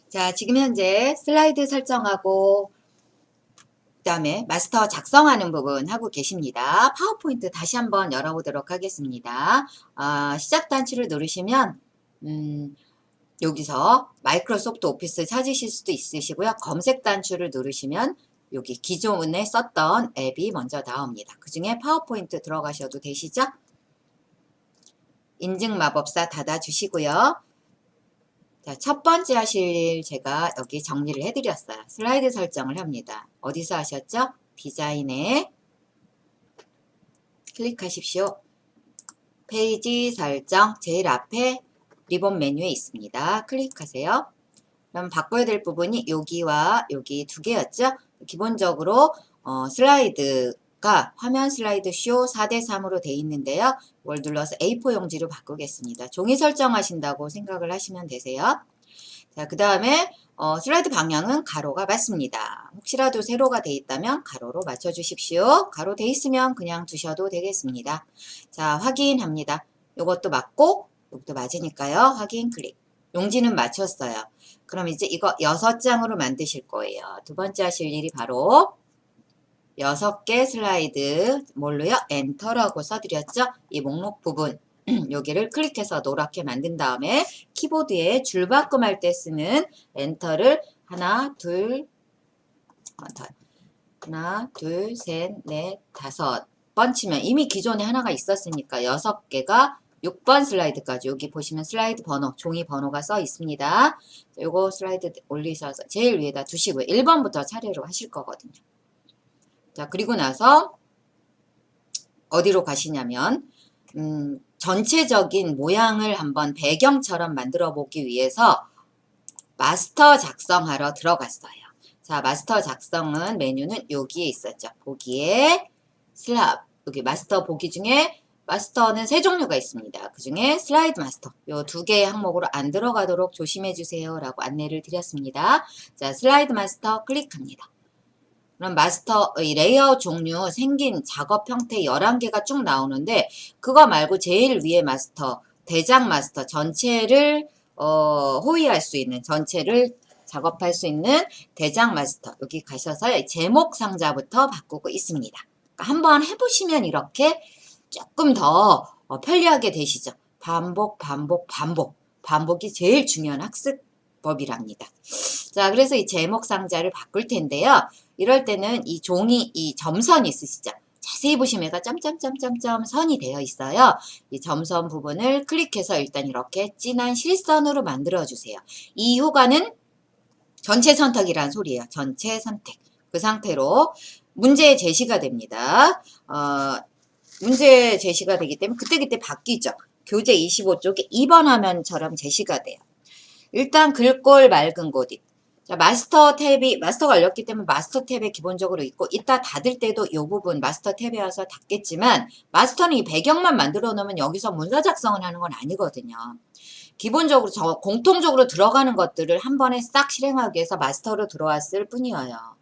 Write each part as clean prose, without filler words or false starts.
자, 지금 현재 슬라이드 설정하고 그다음에 마스터 작성하는 부분 하고 계십니다. 파워포인트 다시 한번 열어보도록 하겠습니다. 시작 단추를 누르시면 여기서 마이크로소프트 오피스 찾으실 수도 있으시고요. 검색 단추를 누르시면 여기 기존에 썼던 앱이 먼저 나옵니다. 그 중에 파워포인트 들어가셔도 되시죠? 인증 마법사 닫아주시고요. 자, 첫 번째 하실 일 제가 여기 정리를 해드렸어요. 슬라이드 설정을 합니다. 어디서 하셨죠? 디자인에 클릭하십시오. 페이지 설정 제일 앞에 리본 메뉴에 있습니다. 클릭하세요. 그럼 바꿔야 될 부분이 여기와 여기 두 개였죠? 기본적으로 슬라이드가 화면 슬라이드 쇼 4:3으로 되어 있는데요. 이걸 눌러서 A4 용지로 바꾸겠습니다. 종이 설정하신다고 생각을 하시면 되세요. 자, 그 다음에 슬라이드 방향은 가로가 맞습니다. 혹시라도 세로가 되어 있다면 가로로 맞춰주십시오. 가로 되어 있으면 그냥 두셔도 되겠습니다. 자, 확인합니다. 이것도 맞고 이것도 맞으니까요. 확인 클릭. 용지는 맞췄어요. 그럼 이제 이거 6장으로 만드실 거예요. 두 번째 하실 일이 바로 6개 슬라이드 뭘로요? 엔터라고 써드렸죠? 이 목록 부분 여기를 클릭해서 노랗게 만든 다음에 키보드에 줄바꿈할 때 쓰는 엔터를 하나, 둘, 셋, 넷, 5번 치면 이미 기존에 하나가 있었으니까 6개가 6번 슬라이드까지 여기 보시면 슬라이드 번호, 종이 번호가 써 있습니다. 요거 슬라이드 올리셔서 제일 위에다 두시고요. 1번부터 차례로 하실 거거든요. 자, 그리고 나서 어디로 가시냐면 전체적인 모양을 한번 배경처럼 만들어 보기 위해서 마스터 작성하러 들어갔어요. 자, 마스터 작성은 메뉴는 여기에 있었죠. 보기에 슬랍, 여기 마스터 보기 중에 마스터는 3종류가 있습니다. 그 중에 슬라이드 마스터, 요 2개의 항목으로 안 들어가도록 조심해 주세요 라고 안내를 드렸습니다. 자, 슬라이드 마스터 클릭합니다. 그럼 마스터 레이아웃 종류 생긴 작업 형태 11개가 쭉 나오는데 그거 말고 제일 위에 마스터, 대장 마스터 전체를 호위할 수 있는 전체를 작업할 수 있는 대장 마스터 여기 가셔서 제목 상자부터 바꾸고 있습니다. 그러니까 한번 해보시면 이렇게 조금 더 편리하게 되시죠. 반복, 반복, 반복. 반복이 제일 중요한 학습법이랍니다. 자, 그래서 이 제목 상자를 바꿀 텐데요. 이럴 때는 이 종이, 이 점선 있으시죠? 자세히 보시면 얘가 점점점점점 선이 되어 있어요. 이 점선 부분을 클릭해서 일단 이렇게 진한 실선으로 만들어 주세요. 이 효과는 전체 선택이란 소리예요. 전체 선택. 그 상태로 문제 제시가 됩니다. 문제 제시가 되기 때문에 그때그때 바뀌죠. 교재 25쪽에 2번 화면처럼 제시가 돼요. 일단 글꼴 맑은 곳. 자, 마스터 탭이, 마스터가 열렸기 때문에 마스터 탭에 기본적으로 있고, 이따 닫을 때도 이 부분 마스터 탭에 와서 닫겠지만, 마스터는 이 배경만 만들어 놓으면 여기서 문서 작성을 하는 건 아니거든요. 기본적으로 공통적으로 들어가는 것들을 한 번에 싹 실행하기 위해서 마스터로 들어왔을 뿐이에요.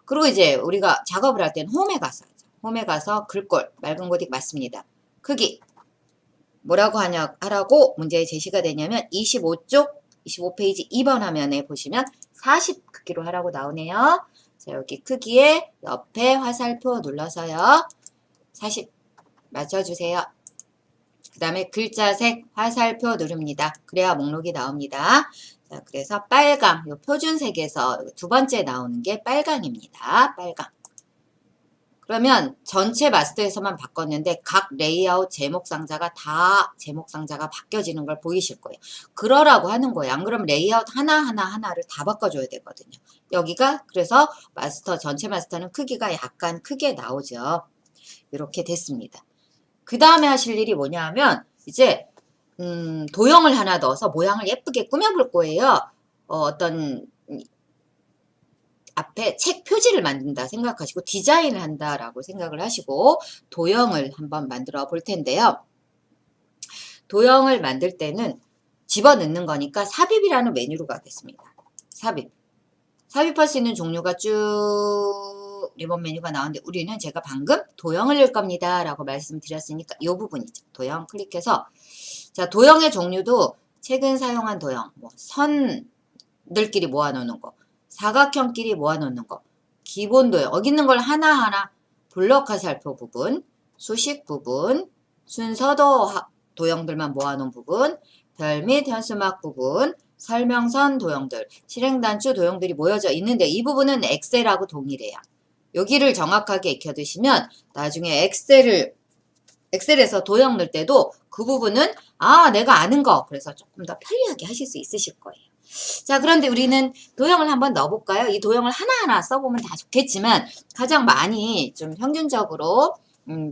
그리고 이제 우리가 작업을 할 때는 홈에 가서 글꼴, 맑은 곳이 맞습니다. 크기. 뭐라고 하라고 문제에 제시가 되냐면 25페이지 2번 화면에 보시면 40 크기로 하라고 나오네요. 자, 여기 크기에 옆에 화살표 눌러서요. 40 맞춰주세요. 그 다음에 글자색 화살표 누릅니다. 그래야 목록이 나옵니다. 자, 그래서 빨강, 요 표준색에서 두 번째 나오는 게 빨강입니다. 빨강. 그러면 전체 마스터에서만 바꿨는데 각 레이아웃 제목 상자가 다 제목 상자가 바뀌어지는 걸 보이실 거예요. 그러라고 하는 거예요. 안 그러면 레이아웃 하나를 다 바꿔줘야 되거든요. 여기가 그래서 마스터 전체 마스터는 크기가 약간 크게 나오죠. 이렇게 됐습니다. 그 다음에 하실 일이 뭐냐 하면 이제 도형을 하나 넣어서 모양을 예쁘게 꾸며볼 거예요. 어떤 앞에 책 표지를 만든다 생각하시고 디자인을 한다라고 생각을 하시고 도형을 한번 만들어 볼 텐데요. 도형을 만들 때는 집어넣는 거니까 삽입이라는 메뉴로 가겠습니다. 삽입. 삽입할 수 있는 종류가 쭉 리본 메뉴가 나오는데 우리는 제가 방금 도형을 넣을 겁니다 라고 말씀드렸으니까 이 부분이죠. 도형 클릭해서 자, 도형의 종류도 최근 사용한 도형, 선, 도형들끼리 모아놓는 거, 사각형끼리 모아놓는 거, 기본 도형, 어깃는 걸 하나하나 블록화 살표 부분, 수식 부분, 순서도 도형들만 모아놓은 부분, 별 및 현수막 부분, 설명선 도형들, 실행단추 도형들이 모여져 있는데 이 부분은 엑셀하고 동일해요. 여기를 정확하게 익혀두시면 나중에 엑셀에서 도형 넣을 때도 그 부분은 내가 아는 거 그래서 조금 더 편리하게 하실 수 있으실 거예요. 자, 그런데 우리는 도형을 한번 넣어볼까요? 이 도형을 하나하나 써보면 다 좋겠지만 가장 많이 좀 평균적으로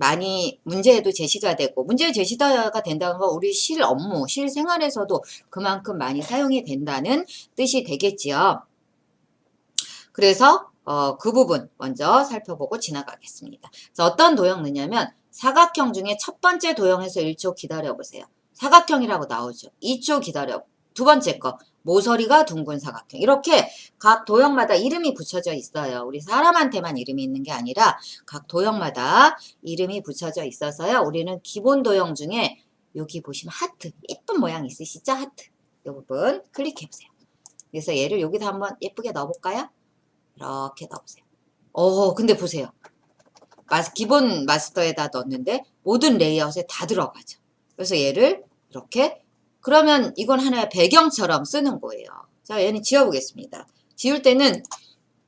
많이 문제에도 제시가 되고 문제에 제시가 된다는 건 우리 실 업무, 실 생활에서도 그만큼 많이 사용이 된다는 뜻이 되겠지요. 그래서 그 부분 먼저 살펴보고 지나가겠습니다. 자, 어떤 도형 넣냐면 사각형 중에 첫 번째 도형에서 1초 기다려보세요. 사각형이라고 나오죠. 2초 기다려. 두 번째 거 모서리가 둥근 사각형. 이렇게 각 도형마다 이름이 붙여져 있어요. 우리 사람한테만 이름이 있는 게 아니라 각 도형마다 이름이 붙여져 있어서요. 우리는 기본 도형 중에 여기 보시면 하트, 예쁜 모양 있으시죠? 하트. 이 부분 클릭해보세요. 그래서 얘를 여기다 한번 예쁘게 넣어볼까요? 이렇게 넣어보세요. 근데 보세요. 기본 마스터에다 넣었는데 모든 레이아웃에 다 들어가죠. 그래서 얘를 이렇게 그러면 이건 하나의 배경처럼 쓰는 거예요. 자, 얘는 지워보겠습니다. 지울 때는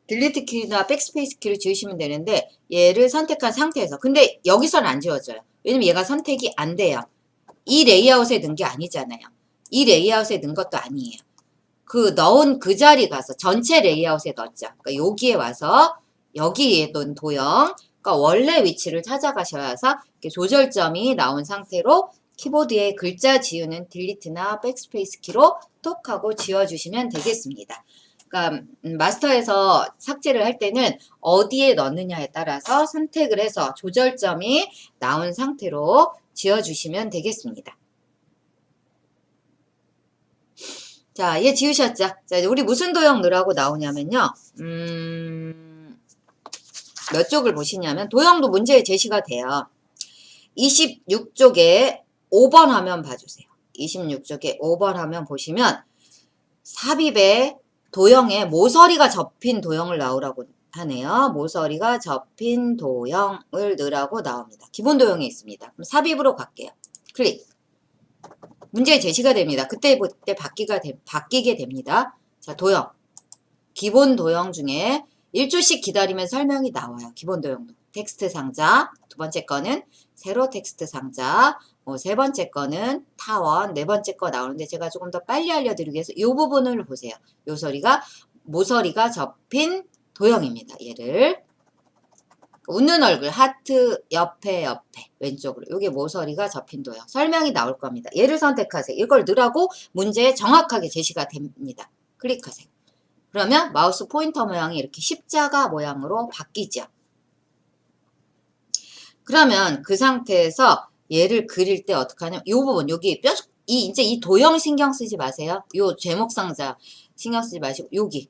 딜리트 키나 백스페이스 키를 지우시면 되는데 얘를 선택한 상태에서 근데 여기서는 안 지워져요. 왜냐면 얘가 선택이 안 돼요. 이 레이아웃에 넣은 게 아니잖아요. 이 레이아웃에 넣은 것도 아니에요. 넣은 그 자리 가서 전체 레이아웃에 넣었죠. 그러니까 여기에 와서 여기에 넣은 도형, 그러니까 원래 위치를 찾아가셔서 이렇게 조절점이 나온 상태로 키보드에 글자 지우는 딜리트나 백스페이스 키로 톡 하고 지워주시면 되겠습니다. 그러니까 마스터에서 삭제를 할 때는 어디에 넣느냐에 따라서 선택을 해서 조절점이 나온 상태로 지워주시면 되겠습니다. 자, 얘 지우셨죠? 자, 우리 무슨 도형 넣으라고 나오냐면요. 몇 쪽을 보시냐면 도형도 문제에 제시가 돼요. 26쪽에 5번 화면 봐주세요. 26쪽에 5번 화면 보시면 삽입에 도형에 모서리가 접힌 도형을 나오라고 하네요. 모서리가 접힌 도형을 넣으라고 나옵니다. 기본 도형에 있습니다. 그럼 삽입으로 갈게요. 클릭. 문제에 제시가 됩니다. 그때 바뀌게 됩니다. 자, 도형. 기본 도형 중에 1초씩 기다리면 설명이 나와요. 기본 도형도. 텍스트 상자. 두 번째 거는 세로 텍스트 상자. 세 번째 거는 타원. 네 번째 거 나오는데 제가 조금 더 빨리 알려드리기 위해서 이 부분을 보세요. 모서리가 접힌 도형입니다. 얘를. 웃는 얼굴 하트 옆에 왼쪽으로 이게 모서리가 접힌 도형 설명이 나올 겁니다. 얘를 선택하세요. 이걸 넣으라고 문제에 정확하게 제시가 됩니다. 클릭하세요. 그러면 마우스 포인터 모양이 이렇게 십자가 모양으로 바뀌죠. 그러면 그 상태에서 얘를 그릴 때 어떻게 하냐면 이 부분 여기 이제 이 도형 신경 쓰지 마세요. 요 제목 상자 신경 쓰지 마시고 여기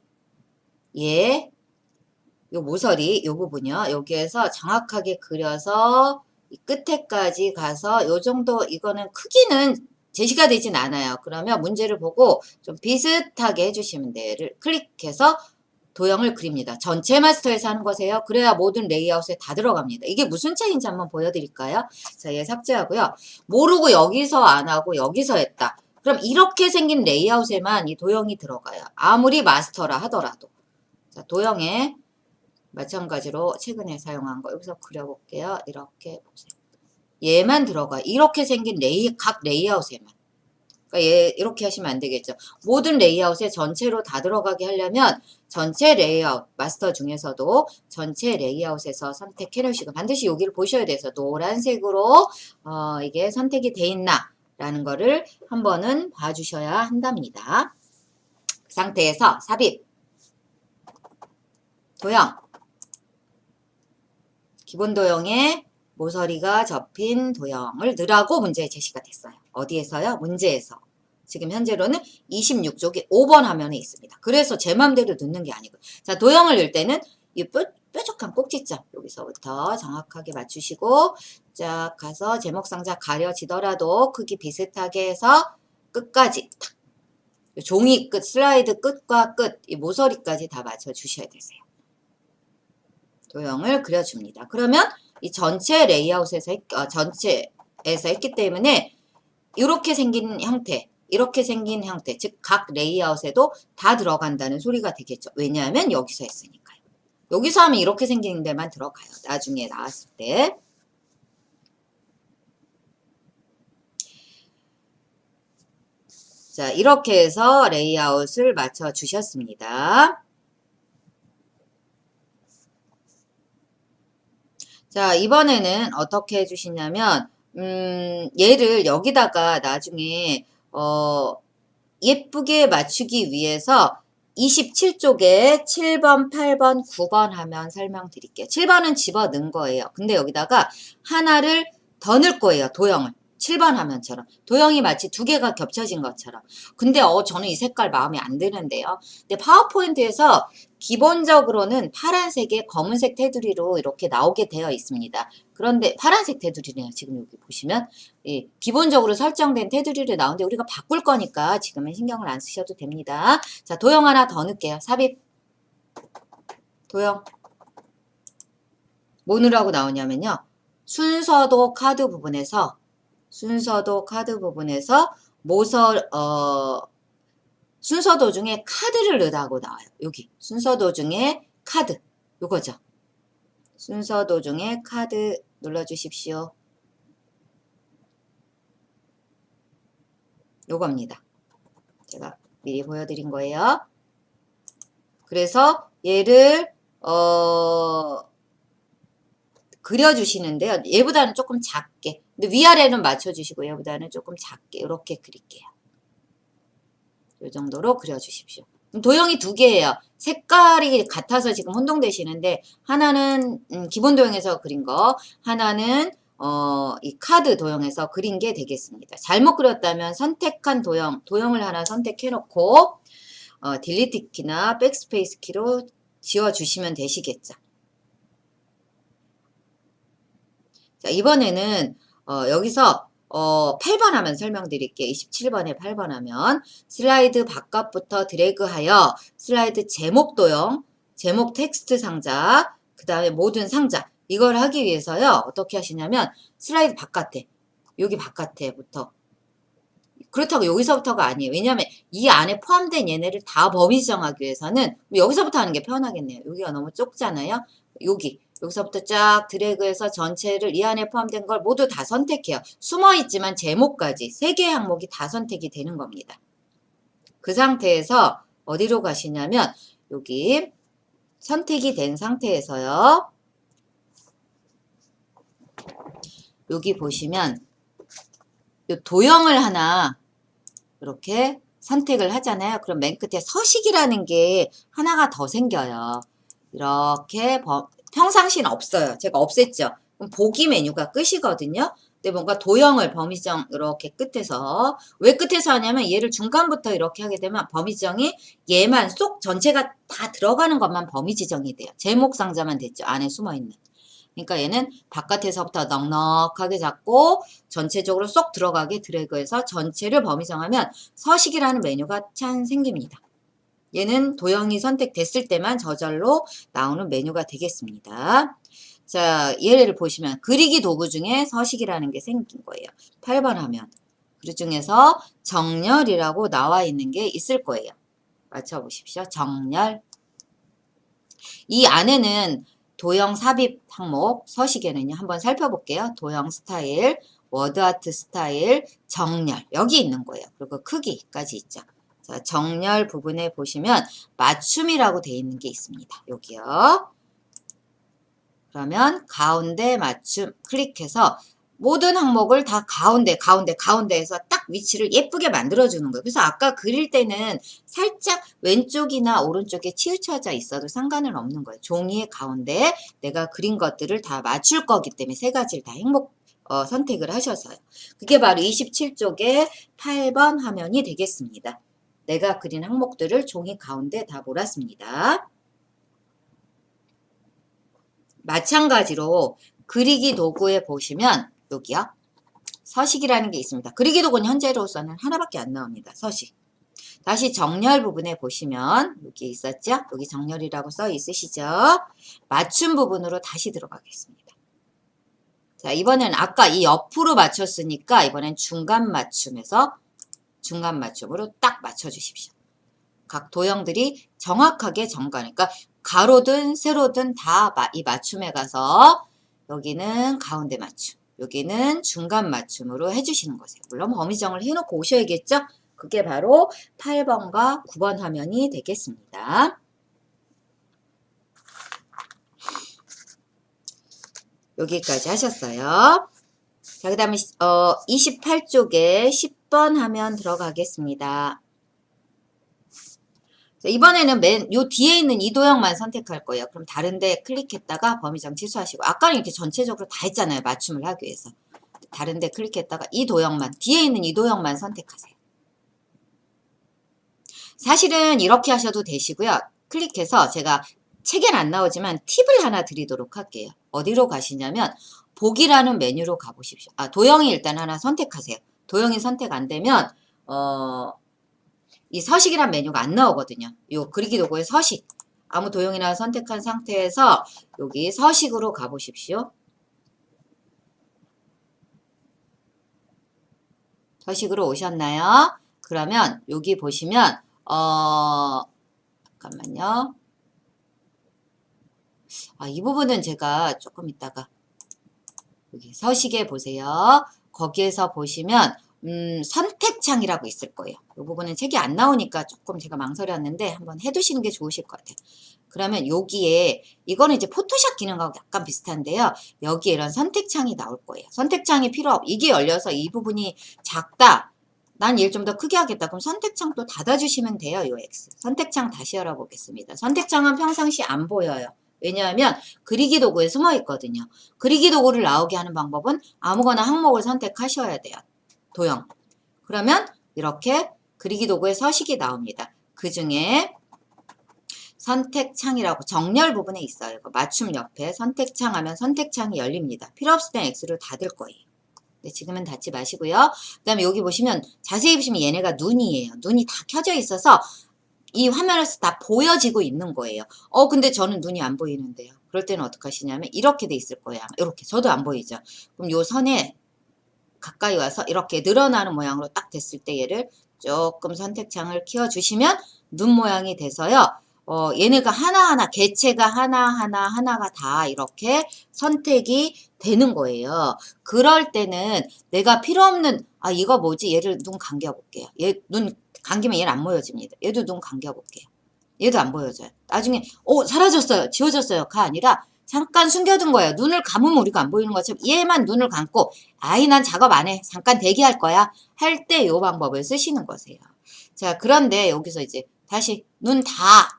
요 모서리 요 부분이요. 여기에서 정확하게 그려서 이 끝에까지 가서 요 정도 이거는 크기는 제시가 되진 않아요. 그러면 문제를 보고 좀 비슷하게 해주시면 돼요. 얘를 클릭해서 도형을 그립니다. 전체 마스터에서 하는 거세요. 그래야 모든 레이아웃에 다 들어갑니다. 이게 무슨 차이인지 한번 보여드릴까요? 자, 얘 삭제하고요. 모르고 여기서 안 하고 여기서 했다. 그럼 이렇게 생긴 레이아웃에만 이 도형이 들어가요. 아무리 마스터라 하더라도. 자, 도형에 마찬가지로 최근에 사용한 거 여기서 그려볼게요. 이렇게 보세요. 얘만 들어가. 이렇게 생긴 각 레이아웃에만. 그러니까 얘 이렇게 하시면 안 되겠죠. 모든 레이아웃에 전체로 다 들어가게 하려면 전체 레이아웃, 마스터 중에서도 전체 레이아웃에서 선택해 놓으시고 반드시 여기를 보셔야 돼서 노란색으로 이게 선택이 돼 있나 라는 거를 한 번은 봐주셔야 한답니다. 그 상태에서 삽입, 도형, 기본 도형에 모서리가 접힌 도형을 넣으라고 문제에 제시가 됐어요. 어디에서요? 문제에서. 지금 현재로는 26쪽에 5번 화면에 있습니다. 그래서 제 맘대로 넣는 게 아니고. 자, 도형을 넣을 때는 이 뾰족한 꼭지점 여기서부터 정확하게 맞추시고 쫙 가서 제목 상자 가려지더라도 크기 비슷하게 해서 끝까지 탁 종이 끝, 슬라이드 끝과 끝, 이 모서리까지 다 맞춰 주셔야 되세요. 도형을 그려줍니다. 그러면 이 전체 레이아웃에서 전체에서 했기 때문에 이렇게 생긴 형태, 이렇게 생긴 형태, 즉 각 레이아웃에도 다 들어간다는 소리가 되겠죠. 왜냐하면 여기서 했으니까요. 여기서 하면 이렇게 생긴 데만 들어가요. 나중에 나왔을 때. 자, 이렇게 해서 레이아웃을 맞춰 주셨습니다. 자, 이번에는 어떻게 해주시냐면, 얘를 여기다가 나중에, 예쁘게 맞추기 위해서 27쪽에 7번, 8번, 9번 하면 설명드릴게요. 7번은 집어넣은 거예요. 근데 여기다가 하나를 더 넣을 거예요. 도형을. 7번 화면처럼. 도형이 마치 두 개가 겹쳐진 것처럼. 근데 저는 이 색깔 마음에 안 드는데요. 근데 파워포인트에서 기본적으로는 파란색에 검은색 테두리로 이렇게 나오게 되어 있습니다. 그런데 파란색 테두리네요. 지금 여기 보시면. 예, 기본적으로 설정된 테두리를 나오는데 우리가 바꿀 거니까 지금은 신경을 안 쓰셔도 됩니다. 자, 도형 하나 더 넣을게요. 삽입. 도형. 뭐 넣으라고 나오냐면요. 순서도 카드 부분에서 순서도 중에 카드를 넣으라고 나와요. 여기 순서도 중에 카드 요거죠. 순서도 중에 카드 눌러주십시오. 요겁니다. 제가 미리 보여드린 거예요. 그래서 얘를 그려주시는데요. 얘보다는 조금 작게. 근데 위아래는 맞춰주시고 얘보다는 조금 작게 이렇게 그릴게요. 이 정도로 그려주십시오. 도형이 두 개예요. 색깔이 같아서 지금 혼동되시는데 하나는 기본 도형에서 그린 거, 하나는 이 카드 도형에서 그린 게 되겠습니다. 잘못 그렸다면 선택한 도형을 하나 선택해 놓고 딜리트 키나 백스페이스 키로 지워주시면 되시겠죠. 자, 이번에는 여기서 8번 하면 설명드릴게요. 27번에 8번 하면 슬라이드 바깥부터 드래그하여 슬라이드 제목 도형, 제목 텍스트 상자, 그 다음에 모든 상자 이걸 하기 위해서요. 어떻게 하시냐면 슬라이드 바깥에, 여기 바깥에부터 그렇다고 여기서부터가 아니에요. 왜냐하면 이 안에 포함된 얘네를 다 범위 지정하기 위해서는 여기서부터 하는 게 편하겠네요. 여기가 너무 좁잖아요. 여기서부터 쫙 드래그해서 전체를 이 안에 포함된 걸 모두 다 선택해요. 숨어있지만 제목까지 3개의 항목이 다 선택이 되는 겁니다. 그 상태에서 어디로 가시냐면 여기 선택이 된 상태에서요. 여기 보시면 이 도형을 하나 이렇게 선택을 하잖아요. 그럼 맨 끝에 서식이라는 게 하나가 더 생겨요. 이렇게 평상시는 없어요. 제가 없앴죠. 그럼 보기 메뉴가 끝이거든요. 근데 뭔가 도형을 범위정 이렇게 끝에서 왜 끝에서 하냐면 얘를 중간부터 이렇게 하게 되면 범위정이 얘만 쏙 전체가 다 들어가는 것만 범위 지정이 돼요. 제목 상자만 됐죠. 안에 숨어있는. 그러니까 얘는 바깥에서부터 넉넉하게 잡고 전체적으로 쏙 들어가게 드래그해서 전체를 범위 정하면 서식이라는 메뉴가 찬 생깁니다. 얘는 도형이 선택됐을 때만 저절로 나오는 메뉴가 되겠습니다. 자, 예를 보시면 그리기 도구 중에 서식이라는 게 생긴 거예요. 8번 하면 그 중에서 정렬이라고 나와 있는 게 있을 거예요. 맞춰보십시오. 정렬. 이 안에는 도형 삽입 항목 서식에는요. 한번 살펴볼게요. 도형 스타일, 워드아트 스타일, 정렬 여기 있는 거예요. 그리고 크기까지 있죠. 자, 정렬 부분에 보시면 맞춤이라고 되어 있는 게 있습니다. 여기요. 그러면 가운데 맞춤 클릭해서 모든 항목을 다 가운데에서 딱 위치를 예쁘게 만들어주는 거예요. 그래서 아까 그릴 때는 살짝 왼쪽이나 오른쪽에 치우쳐져 있어도 상관은 없는 거예요. 종이의 가운데에 내가 그린 것들을 다 맞출 거기 때문에 세 가지를 다 선택을 하셔서요. 그게 바로 27쪽에 8번 화면이 되겠습니다. 내가 그린 항목들을 종이 가운데 다 몰았습니다. 마찬가지로 그리기 도구에 보시면 여기요. 서식이라는 게 있습니다. 그리기 도구는 현재로서는 하나밖에 안 나옵니다. 서식. 다시 정렬 부분에 보시면 여기 있었죠? 여기 정렬이라고 써 있으시죠? 맞춤 부분으로 다시 들어가겠습니다. 자, 이번엔 아까 이 옆으로 맞췄으니까 이번엔 중간 맞춤에서 중간 맞춤으로 딱 맞춰주십시오. 각 도형들이 정확하게 정관, 그러니까 가로든 세로든 다 이 맞춤에 가서 여기는 가운데 맞춤, 여기는 중간 맞춤으로 해주시는 거세요. 물론 범위정을 해놓고 오셔야겠죠? 그게 바로 8번과 9번 화면이 되겠습니다. 여기까지 하셨어요. 자, 그 다음에 28쪽에 10번 화면 들어가겠습니다. 자, 이번에는 요 뒤에 있는 이 도형만 선택할 거예요. 그럼 다른데 클릭했다가 범위정 취소하시고, 아까는 이렇게 전체적으로 다 했잖아요. 맞춤을 하기 위해서. 다른데 클릭했다가 이 도형만, 뒤에 있는 이 도형만 선택하세요. 사실은 이렇게 하셔도 되시고요. 클릭해서 제가 책엔 안 나오지만 팁을 하나 드리도록 할게요. 어디로 가시냐면 보기라는 메뉴로 가보십시오. 도형이 일단 하나 선택하세요. 도형이 선택 안 되면 이 서식이란 메뉴가 안 나오거든요. 요 그리기 도구의 서식. 아무 도형이나 선택한 상태에서 여기 서식으로 가보십시오. 서식으로 오셨나요? 그러면 여기 보시면 잠깐만요. 이 부분은 제가 조금 이따가 여기 서식에 보세요. 거기에서 보시면 선택창이라고 있을 거예요. 이 부분은 책이 안 나오니까 조금 제가 망설였는데 한번 해두시는 게 좋으실 것 같아요. 그러면 여기에 이거는 이제 포토샵 기능하고 약간 비슷한데요. 여기에 이런 선택창이 나올 거예요. 선택창이 필요 없. 이게 열려서 이 부분이 작다. 난 얘를 좀 더 크게 하겠다. 그럼 선택창 또 닫아주시면 돼요. 요 X. 선택창 다시 열어보겠습니다. 선택창은 평상시 안 보여요. 왜냐하면 그리기 도구에 숨어 있거든요. 그리기 도구를 나오게 하는 방법은 아무거나 항목을 선택하셔야 돼요. 도형. 그러면 이렇게 그리기 도구에 서식이 나옵니다. 그 중에 선택창이라고 정렬 부분에 있어요. 맞춤 옆에 선택창 하면 선택창이 열립니다. 필요 없을 땐 X를 닫을 거예요. 네, 지금은 닫지 마시고요. 그 다음에 여기 보시면 자세히 보시면 얘네가 눈이에요. 눈이 다 켜져 있어서 이 화면에서 다 보여지고 있는 거예요. 근데 저는 눈이 안 보이는데요. 그럴 때는 어떻게 하시냐면 이렇게 돼 있을 거예요. 이렇게. 저도 안 보이죠. 그럼 요 선에 가까이 와서 이렇게 늘어나는 모양으로 딱 됐을 때 얘를 조금 선택창을 키워주시면 눈 모양이 돼서요. 얘네가 하나하나, 개체가 하나가 다 이렇게 선택이 되는 거예요. 그럴 때는 내가 필요 없는, 이거 뭐지? 얘를 눈 감겨볼게요. 얘 눈 감기면 얘는 안 보여집니다. 얘도 눈 감겨볼게요. 얘도 안 보여져요. 나중에, 사라졌어요. 지워졌어요.가 아니라 잠깐 숨겨둔 거예요. 눈을 감으면 우리가 안 보이는 것처럼 얘만 눈을 감고, 난 작업 안 해. 잠깐 대기할 거야. 할 때 이 방법을 쓰시는 거세요. 자, 그런데 여기서 이제 다시 눈 다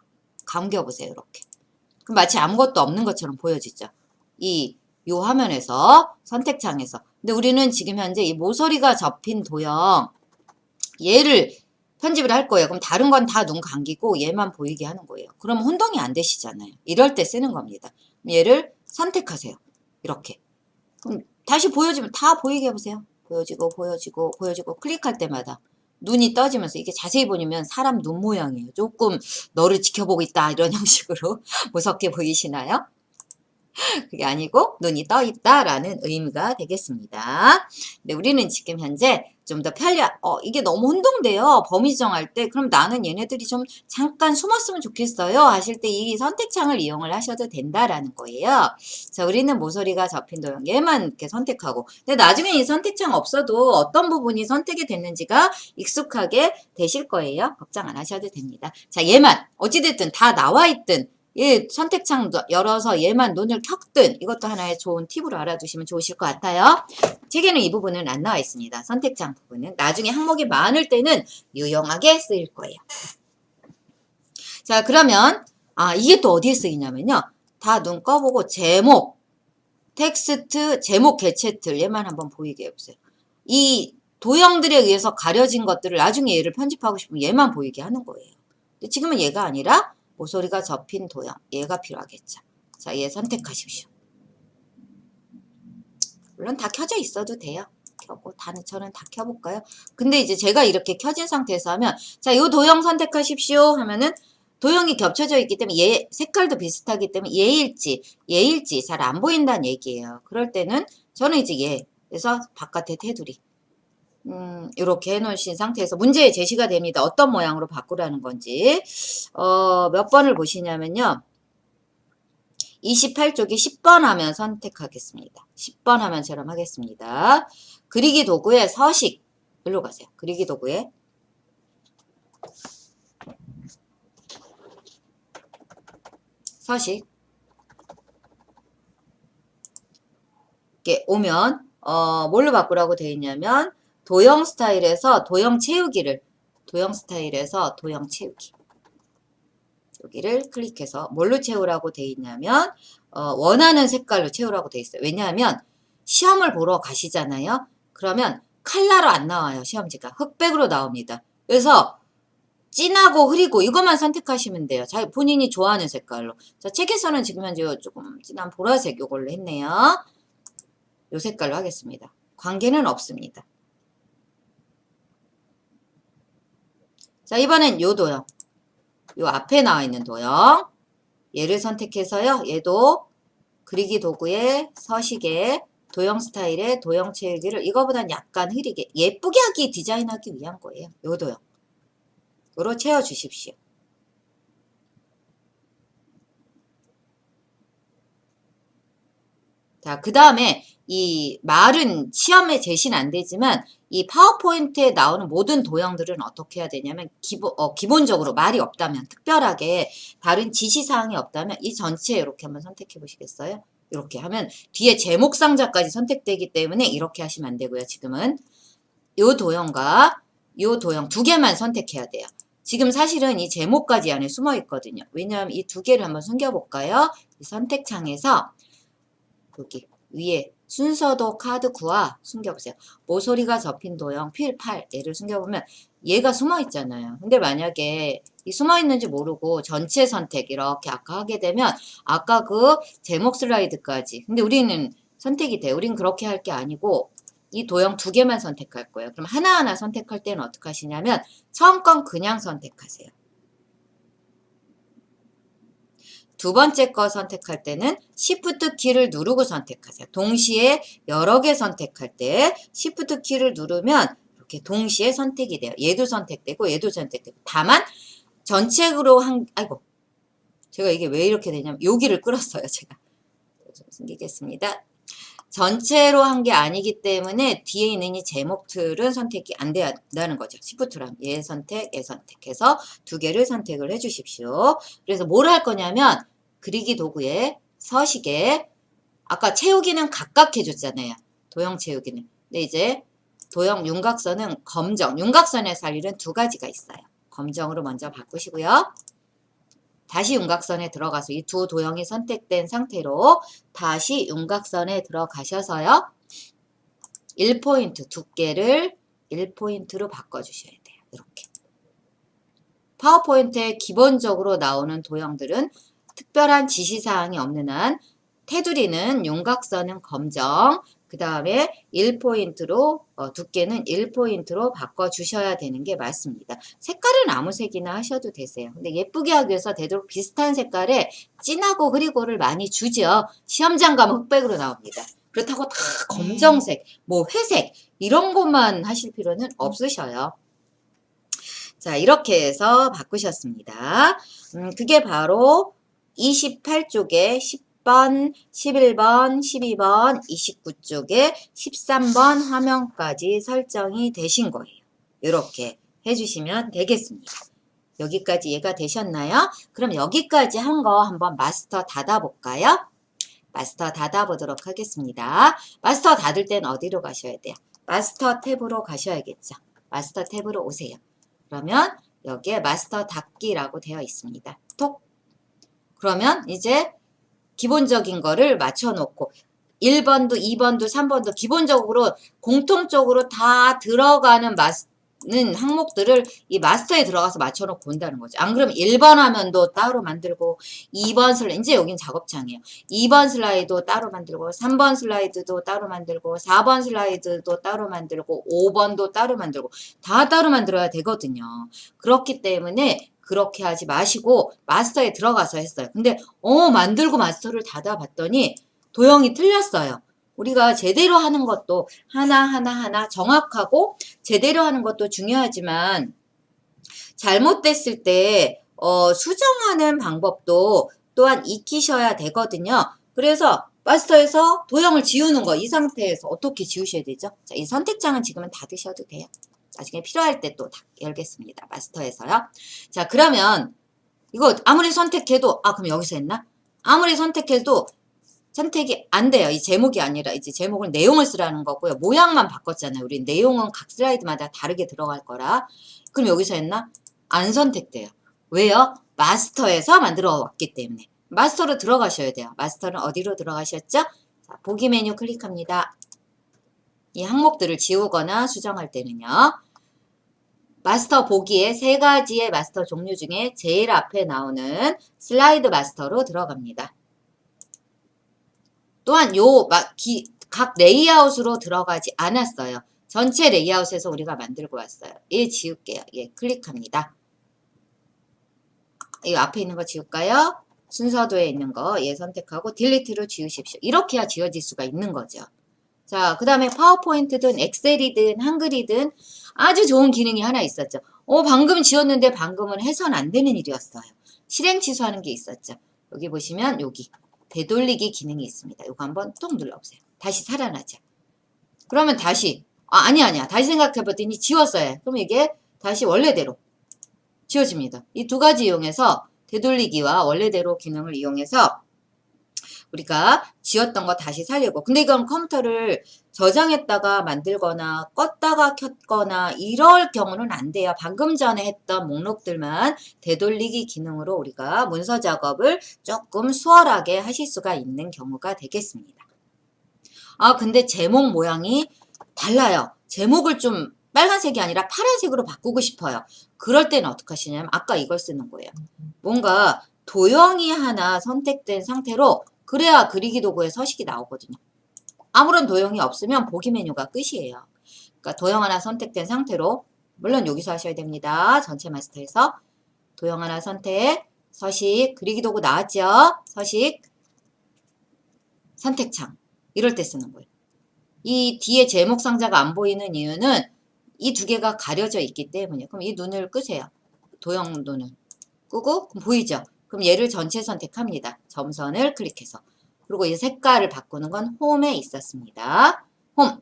감겨보세요. 이렇게. 그럼 마치 아무것도 없는 것처럼 보여지죠. 요 화면에서, 선택창에서. 근데 우리는 지금 현재 이 모서리가 접힌 도형, 얘를 편집을 할 거예요. 그럼 다른 건 다 눈 감기고 얘만 보이게 하는 거예요. 그럼 혼동이 안 되시잖아요. 이럴 때 쓰는 겁니다. 얘를 선택하세요. 이렇게. 그럼 다시 보여지면 다 보이게 해보세요. 보여지고 클릭할 때마다 눈이 떠지면서 이게 자세히 보면 사람 눈 모양이에요. 조금 너를 지켜보고 있다 이런 형식으로 무섭게 보이시나요? 그게 아니고 눈이 떠 있다라는 의미가 되겠습니다. 근데 우리는 지금 현재 좀 더 이게 너무 혼동돼요. 범위 정할 때. 그럼 나는 얘네들이 좀 잠깐 숨었으면 좋겠어요. 하실 때 이 선택창을 이용을 하셔도 된다라는 거예요. 자, 우리는 모서리가 접힌 도형 얘만 이렇게 선택하고. 근데 나중에 이 선택창 없어도 어떤 부분이 선택이 됐는지가 익숙하게 되실 거예요. 걱정 안 하셔도 됩니다. 자, 얘만 어찌됐든 다 나와 있든 얘 선택창 열어서 얘만 눈을 켰든 이것도 하나의 좋은 팁으로 알아두시면 좋으실 것 같아요. 책에는 이 부분은 안 나와 있습니다. 선택창 부분은. 나중에 항목이 많을 때는 유용하게 쓰일 거예요. 자, 그러면 이게 또 어디에 쓰이냐면요. 다 눈 꺼보고 제목, 텍스트, 제목 개체틀 얘만 한번 보이게 해보세요. 이 도형들에 의해서 가려진 것들을 나중에 얘를 편집하고 싶으면 얘만 보이게 하는 거예요. 근데 지금은 얘가 아니라 모서리가 접힌 도형. 얘가 필요하겠죠. 자, 얘 선택하십시오. 물론 다 켜져 있어도 돼요. 켜고 저는 다 켜볼까요? 근데 이제 제가 이렇게 켜진 상태에서 하면 자, 요 도형 선택하십시오 하면은 도형이 겹쳐져 있기 때문에 얘 색깔도 비슷하기 때문에 얘일지 잘 안 보인다는 얘기예요. 그럴 때는 저는 이제 얘 그래서 바깥에 테두리 이렇게 해놓으신 상태에서 문제에 제시가 됩니다. 어떤 모양으로 바꾸라는 건지 몇 번을 보시냐면요. 28쪽에 10번 하면 선택하겠습니다. 10번 하면처럼 하겠습니다. 그리기 도구에 서식 일로 가세요. 그리기 도구에 서식 이렇게 오면 뭘로 바꾸라고 되어 있냐면 도형 스타일에서 도형 채우기를 도형 스타일에서 도형 채우기 여기를 클릭해서 뭘로 채우라고 되어 있냐면 원하는 색깔로 채우라고 되어 있어요. 왜냐하면 시험을 보러 가시잖아요. 그러면 컬러로 안 나와요. 시험지가 흑백으로 나옵니다. 그래서 진하고 흐리고 이것만 선택하시면 돼요. 본인이 좋아하는 색깔로. 자, 책에서는 지금 현재 조금 진한 보라색 이걸로 했네요. 요 색깔로 하겠습니다. 관계는 없습니다. 자, 이번엔 요 도형. 요 앞에 나와 있는 도형. 얘를 선택해서요. 얘도 그리기 도구에 서식에 도형 스타일에 도형 채우기를 이거보단 약간 흐리게 예쁘게 디자인하기 위한 거예요. 요 도형. 요로 채워주십시오. 자, 그 다음에 이 말은 시험에 제시는 안 되지만 이 파워포인트에 나오는 모든 도형들은 어떻게 해야 되냐면 기본적으로 말이 없다면 특별하게 다른 지시사항이 없다면 이 전체 이렇게 한번 선택해 보시겠어요? 이렇게 하면 뒤에 제목 상자까지 선택되기 때문에 이렇게 하시면 안 되고요. 지금은 이 도형과 이 도형 두 개만 선택해야 돼요. 지금 사실은 이 제목까지 안에 숨어 있거든요. 왜냐하면 이 두 개를 한번 숨겨볼까요? 이 선택창에서 여기 위에 순서도 카드 9와 숨겨보세요. 모서리가 접힌 도형 필 8 얘를 숨겨보면 얘가 숨어 있잖아요. 근데 만약에 이 숨어 있는지 모르고 전체 선택 이렇게 아까 하게 되면 아까 그 제목 슬라이드까지 근데 우리는 선택이 돼. 우린 그렇게 할 게 아니고 이 도형 두 개만 선택할 거예요. 그럼 하나하나 선택할 때는 어떻게 하시냐면 처음 건 그냥 선택하세요. 두 번째 거 선택할 때는 Shift 키를 누르고 선택하세요. 동시에 여러 개 선택할 때 Shift 키를 누르면 이렇게 동시에 선택이 돼요. 얘도 선택되고 얘도 선택되고 다만 전체로 아이고 제가 이게 왜 이렇게 되냐면 여기를 끌었어요. 제가 좀 숨기겠습니다. 전체로 한 게 아니기 때문에 뒤에 있는 이 제목들은 선택이 안 된다는 거죠. Shift로 얘 선택해서 두 개를 선택을 해 주십시오. 그래서 뭘 할 거냐면 그리기 도구에 서식에 아까 채우기는 각각 해줬잖아요. 도형 채우기는. 근데 이제 도형 윤곽선은 검정. 윤곽선에서 할 일은 두 가지가 있어요. 검정으로 먼저 바꾸시고요. 다시 윤곽선에 들어가서 이 두 도형이 선택된 상태로 다시 윤곽선에 들어가셔서요. 1포인트 두께를 1포인트로 바꿔주셔야 돼요. 이렇게. 파워포인트에 기본적으로 나오는 도형들은 특별한 지시사항이 없는 한 테두리는 윤곽선은 검정, 그 다음에 1포인트로 두께는 1포인트로 바꿔주셔야 되는 게 맞습니다. 색깔은 아무 색이나 하셔도 되세요. 근데 예쁘게 하기 위해서 되도록 비슷한 색깔에 진하고 흐리고를 많이 주죠. 시험장 가면 흑백으로 나옵니다. 그렇다고 다 검정색, 뭐 회색 이런 것만 하실 필요는 없으셔요. 자, 이렇게 해서 바꾸셨습니다. 그게 바로 28쪽에 10번, 11번, 12번, 29쪽에 13번 화면까지 설정이 되신 거예요. 이렇게 해주시면 되겠습니다. 여기까지 이해가 되셨나요? 그럼 여기까지 한 거 한번 마스터 닫아볼까요? 마스터 닫아보도록 하겠습니다. 마스터 닫을 땐 어디로 가셔야 돼요? 마스터 탭으로 가셔야겠죠. 마스터 탭으로 오세요. 그러면 여기에 마스터 닫기라고 되어 있습니다. 톡! 그러면 이제 기본적인 거를 맞춰놓고 1번도 2번도 3번도 기본적으로 공통적으로 다 들어가는 항목들을 이 마스터에 들어가서 맞춰놓고 온다는 거죠. 안 그러면 1번 화면도 따로 만들고 2번 슬라이드, 이제 여긴 작업창이에요. 2번 슬라이드도 따로 만들고 3번 슬라이드도 따로 만들고 4번 슬라이드도 따로 만들고 5번도 따로 만들고 다 따로 만들어야 되거든요. 그렇기 때문에 그렇게 하지 마시고 마스터에 들어가서 했어요. 근데 만들고 마스터를 닫아봤더니 도형이 틀렸어요. 우리가 제대로 하는 것도 하나 정확하고 제대로 하는 것도 중요하지만 잘못됐을 때 수정하는 방법도 또한 익히셔야 되거든요. 그래서 마스터에서 도형을 지우는 거, 이 상태에서 어떻게 지우셔야 되죠? 자, 이 선택장은 지금은 닫으셔도 돼요. 나중에 필요할 때 또 열겠습니다. 마스터에서요. 자, 그러면 이거 아무리 선택해도 그럼 여기서 했나? 아무리 선택해도 선택이 안 돼요. 이 제목이 아니라 이제 제목은 내용을 쓰라는 거고요. 모양만 바꿨잖아요. 우리 내용은 각 슬라이드마다 다르게 들어갈 거라. 그럼 여기서 했나? 안 선택돼요. 왜요? 마스터에서 만들어 왔기 때문에. 마스터로 들어가셔야 돼요. 마스터는 어디로 들어가셨죠? 자, 보기 메뉴 클릭합니다. 이 항목들을 지우거나 수정할 때는요. 마스터 보기에 세 가지의 마스터 종류 중에 제일 앞에 나오는 슬라이드 마스터로 들어갑니다. 또한 각 레이아웃으로 들어가지 않았어요. 전체 레이아웃에서 우리가 만들고 왔어요. 얘 지울게요. 얘 클릭합니다. 이 앞에 있는 거 지울까요? 순서도에 있는 거 얘 선택하고 딜리트로 지우십시오. 이렇게 해야 지워질 수가 있는 거죠. 자, 그 다음에 파워포인트든 엑셀이든 한글이든 아주 좋은 기능이 하나 있었죠. 방금 지웠는데 방금은 해서는 안 되는 일이었어요. 실행 취소하는 게 있었죠. 여기 보시면 여기 되돌리기 기능이 있습니다. 이거 한번 톡 눌러보세요. 다시 살아나죠. 그러면 다시 아니야. 다시 생각해봤더니 지웠어요. 그럼 이게 다시 원래대로 지워집니다. 이 두 가지 이용해서 되돌리기와 원래대로 기능을 이용해서 우리가 지웠던 거 다시 살리고, 근데 이건 컴퓨터를 저장했다가 만들거나 껐다가 켰거나 이럴 경우는 안 돼요. 방금 전에 했던 목록들만 되돌리기 기능으로 우리가 문서 작업을 조금 수월하게 하실 수가 있는 경우가 되겠습니다. 근데 제목 모양이 달라요. 제목을 좀 빨간색이 아니라 파란색으로 바꾸고 싶어요. 그럴 때는 어떻게 하시냐면 아까 이걸 쓰는 거예요. 뭔가 도형이 하나 선택된 상태로 그래야 그리기 도구에 서식이 나오거든요. 아무런 도형이 없으면 보기 메뉴가 끝이에요. 그러니까 도형 하나 선택된 상태로, 물론 여기서 하셔야 됩니다. 전체 마스터에서 도형 하나 선택, 서식, 그리기 도구 나왔죠? 서식, 선택창 이럴 때 쓰는 거예요. 이 뒤에 제목 상자가 안 보이는 이유는 이 두 개가 가려져 있기 때문이에요. 그럼 이 눈을 끄세요. 도형 눈을 끄고 그럼 보이죠? 그럼 얘를 전체 선택합니다. 점선을 클릭해서. 그리고 이 색깔을 바꾸는 건 홈에 있었습니다. 홈.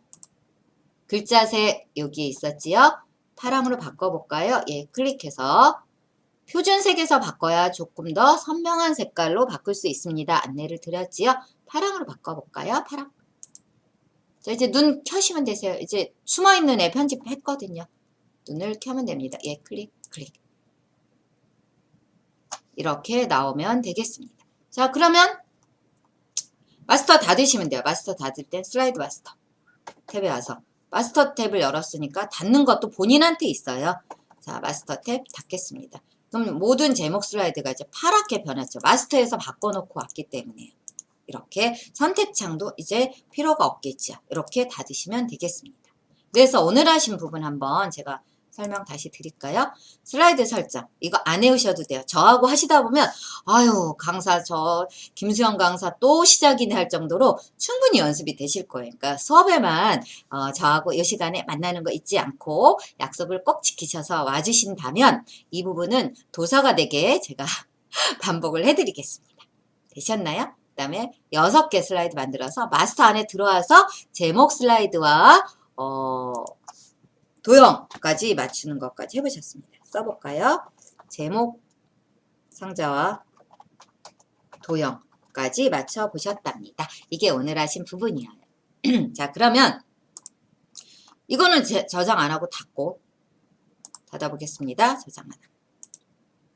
글자색 여기에 있었지요? 파랑으로 바꿔볼까요? 예, 클릭해서 표준색에서 바꿔야 조금 더 선명한 색깔로 바꿀 수 있습니다. 안내를 드렸지요? 파랑으로 바꿔볼까요? 파랑. 자, 이제 눈 켜시면 되세요. 이제 숨어있는 애 편집했거든요. 눈을 켜면 됩니다. 예, 클릭. 이렇게 나오면 되겠습니다. 자, 그러면 마스터 닫으시면 돼요. 마스터 닫을 땐 슬라이드 마스터 탭에 와서 마스터 탭을 열었으니까 닫는 것도 본인한테 있어요. 자, 마스터 탭 닫겠습니다. 그럼 모든 제목 슬라이드가 이제 파랗게 변했죠. 마스터에서 바꿔놓고 왔기 때문에요. 이렇게 선택창도 이제 필요가 없겠죠. 이렇게 닫으시면 되겠습니다. 그래서 오늘 하신 부분 한번 제가 설명 다시 드릴까요? 슬라이드 설정 이거 안 해오셔도 돼요. 저하고 하시다 보면 아유 강사 김수영 강사 또 시작이네 할 정도로 충분히 연습이 되실 거예요. 그러니까 수업에만 저하고 이 시간에 만나는 거 잊지 않고 약속을 꼭 지키셔서 와주신다면 이 부분은 도서가 되게 제가 반복을 해드리겠습니다. 되셨나요? 그 다음에 6개 슬라이드 만들어서 마스터 안에 들어와서 제목 슬라이드와 도형까지 맞추는 것까지 해보셨습니다. 써볼까요? 제목 상자와 도형까지 맞춰보셨답니다. 이게 오늘 하신 부분이에요. 자, 그러면 이거는 저장 안 하고 닫아보겠습니다. 저장 안 하고.